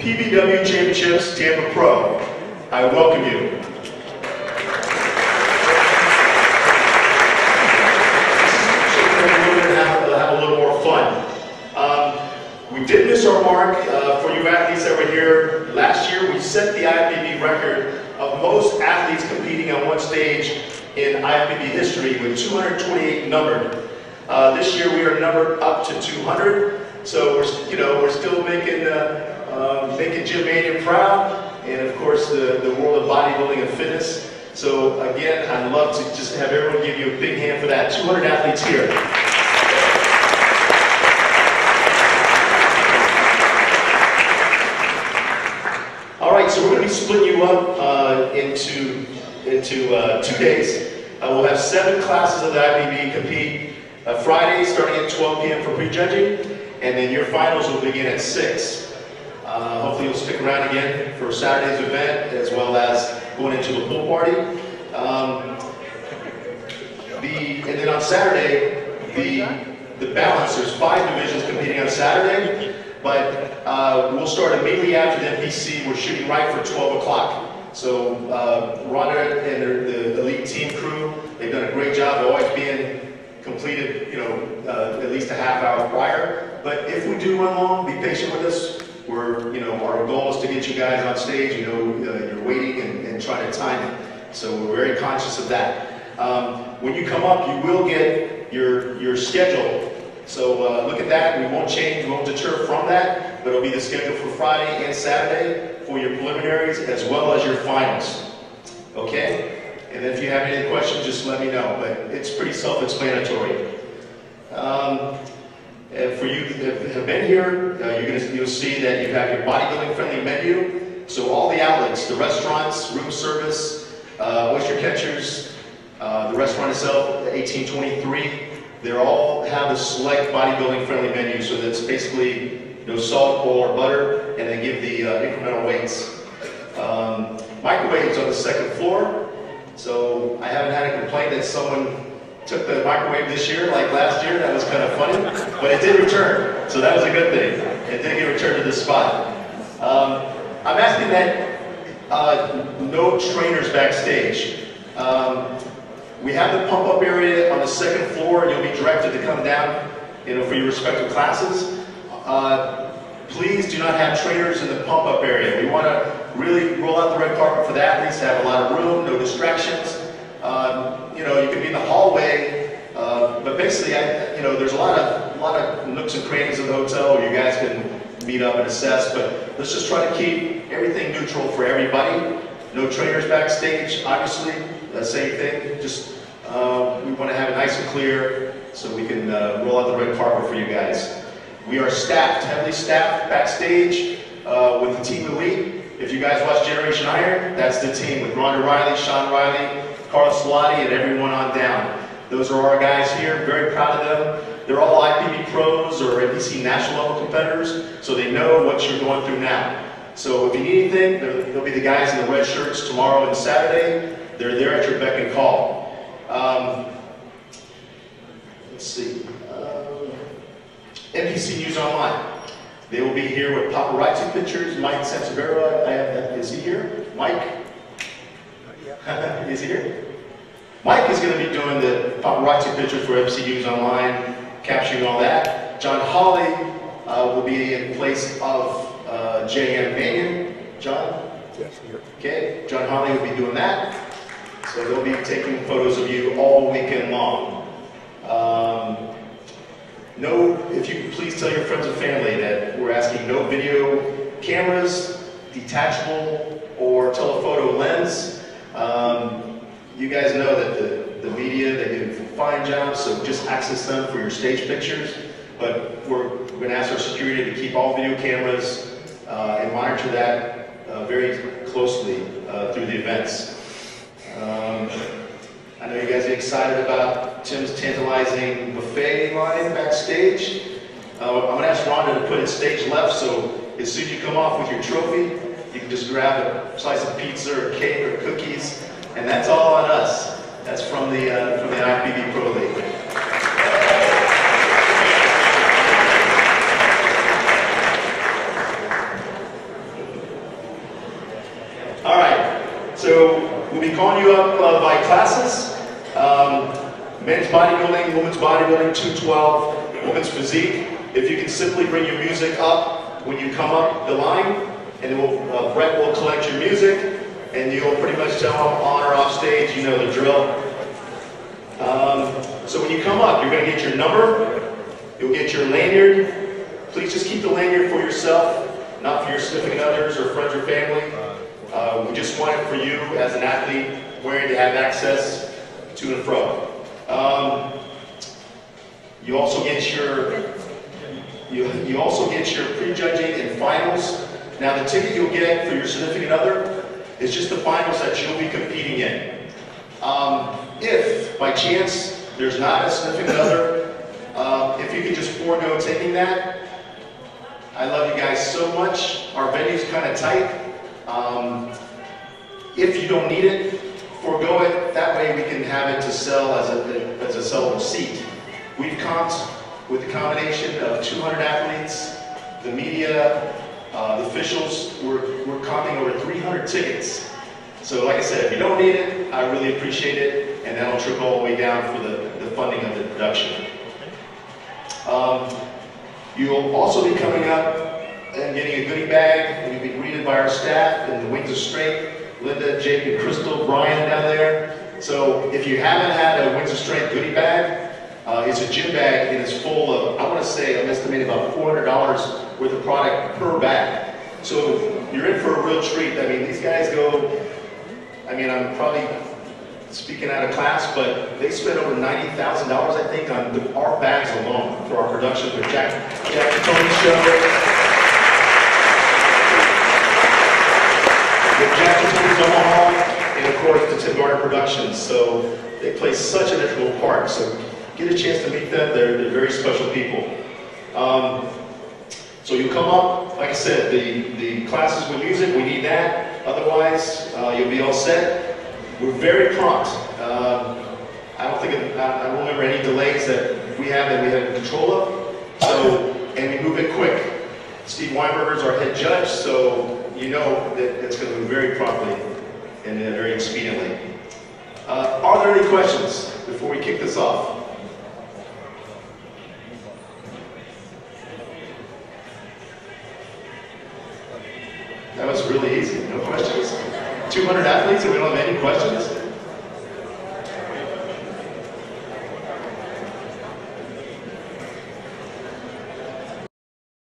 PBW Championships Tampa Pro. I welcome you. We're going to have a little more fun. We did miss our mark for you athletes that were here. Last year we set the IFBB record of most athletes competing on one stage in IFBB history with 228 numbered. This year we are numbered up to 200. So we're still making Jim Manion proud, and of course the world of bodybuilding and fitness. So again, I'd love to just have everyone give you a big hand for that. 200 athletes here. All right, so we're going to be splitting you up into 2 days. We'll have 7 classes of the IFBB compete. Friday starting at 12 p.m. for prejudging, and then your finals will begin at 6. Hopefully you'll stick around again for Saturday's event, as well as going into the pool party. And then on Saturday, the balance, there's 5 divisions competing on Saturday, but we'll start immediately after the NPC. We're shooting right for 12 o'clock. So Rhonda and the elite team crew, they've done a great job of always being completed, at least a half hour prior. But if we do run long, be patient with us. Our goal is to get you guys on stage. You're waiting and trying to time it. So we're very conscious of that. When you come up, you will get your schedule. So look at that. We won't change. We won't deter from that. But it'll be the schedule for Friday and Saturday for your preliminaries as well as your finals. Okay? And then if you have any questions, just let me know. But it's pretty self-explanatory. For you that have been here, you'll see that you have your bodybuilding-friendly menu. So all the outlets, the restaurants, room service, oyster catchers, the restaurant itself, the 1823, they all have the select bodybuilding-friendly menu. So that's basically no salt, oil, or butter, and they give the incremental weights. Microwaves on the 2nd floor. So I haven't had a complaint that someone took the microwave this year, like last year. That was kind of funny, but it did return, so that was a good thing. It did get returned to this spot. I'm asking that no trainers backstage. We have the pump-up area on the 2nd floor, and you'll be directed to come down, for your respective classes. Please do not have trainers in the pump-up area. We want to really roll out the red carpet for the athletes to have a lot of room, no distractions. You can be in the hallway, but basically, there's a lot of nooks and crannies of the hotel where you guys can meet up and assess. But let's just try to keep everything neutral for everybody. No trainers backstage, obviously. Same thing. Just we want to have it nice and clear so we can roll out the red carpet for you guys. We are staffed, heavily staffed backstage with the Team Elite. If you guys watch Generation Iron, that's the team with Rhonda Riley, Sean Riley, Carlos Salati, and everyone on down. Those are our guys here, very proud of them. They're all IFBB pros or NPC national level competitors, so they know what you're going through now. So if you need anything, there'll be the guys in the red shirts tomorrow and Saturday. They're there at your beck and call. Let's see. NPC News Online. They will be here with paparazzi pictures. Mike Sansevera, is he here? Mike? Is he here? Mike is going to be doing the paparazzi pictures for NPC News Online, capturing all that. John Hawley will be in place of J.M. Manion. John? Yes, here. Okay, John Hawley will be doing that. So they'll be taking photos of you all weekend long. If you could please tell your friends and family that we're asking no video cameras, detachable, or telephoto lens. You guys know that the media, they do a fine job, so just access them for your stage pictures. But we're going to ask our security to keep all video cameras and monitor that very closely through the events. I know you guys are excited about Tim's tantalizing buffet line backstage. I'm going to ask Rhonda to put it stage left, so as soon as you come off with your trophy, you can just grab a slice of pizza or cake or cookies, and that's all on us. That's from the IFBB Pro League. So we'll be calling you up by classes. Men's bodybuilding, women's bodybuilding, 212, women's physique. If you can simply bring your music up when you come up the line, and then Brett will collect your music, and you'll pretty much tell them on or off stage, you know the drill. So when you come up, you're going to get your number, you'll get your lanyard. Please just keep the lanyard for yourself, not for your significant others or friends or family. We just want it for you as an athlete wearing to have access to and fro. You also get your prejudging and finals. Now the ticket you'll get for your significant other is just the finals that you'll be competing in. If by chance there's not a significant other, if you can just forego taking that, I love you guys so much. Our venue's kind of tight. If you don't need it, forego it. That way we can have it to sell as a sellable seat. We've comped with the combination of 200 athletes, the media, the officials. We're comping over 300 tickets. So like I said, if you don't need it, I really appreciate it, and that'll trickle all the way down for the funding of the production. You'll also be coming up and getting a goodie bag, and you'll be greeted by our staff in the Wings of Strength, Linda, Jake, and Crystal, Brian down there. So if you haven't had a Wings of Strength goodie bag, it's a gym bag, and it's full of, I want to say, I'm estimating about $400 worth of product per bag. So you're in for a real treat. I mean, these guys go, I mean, I'm probably speaking out of class, but they spent over $90,000, I think, on our bags alone for our production with Jack and Tony's show. With Jack and Tony's Omaha, and of course the Tim Garner Productions. So they play such an integral part. So get a chance to meet them. They're very special people. So you come up, like I said, the classes with music, we need that. Otherwise, you'll be all set. We're very prompt. I don't remember any delays that we have control of. So, and we move it quick. Steve Weinberger is our head judge, so you know that it's going to move very promptly and very expediently. Are there any questions before we kick this off? That was really easy. No questions? 200 athletes and we don't have any questions?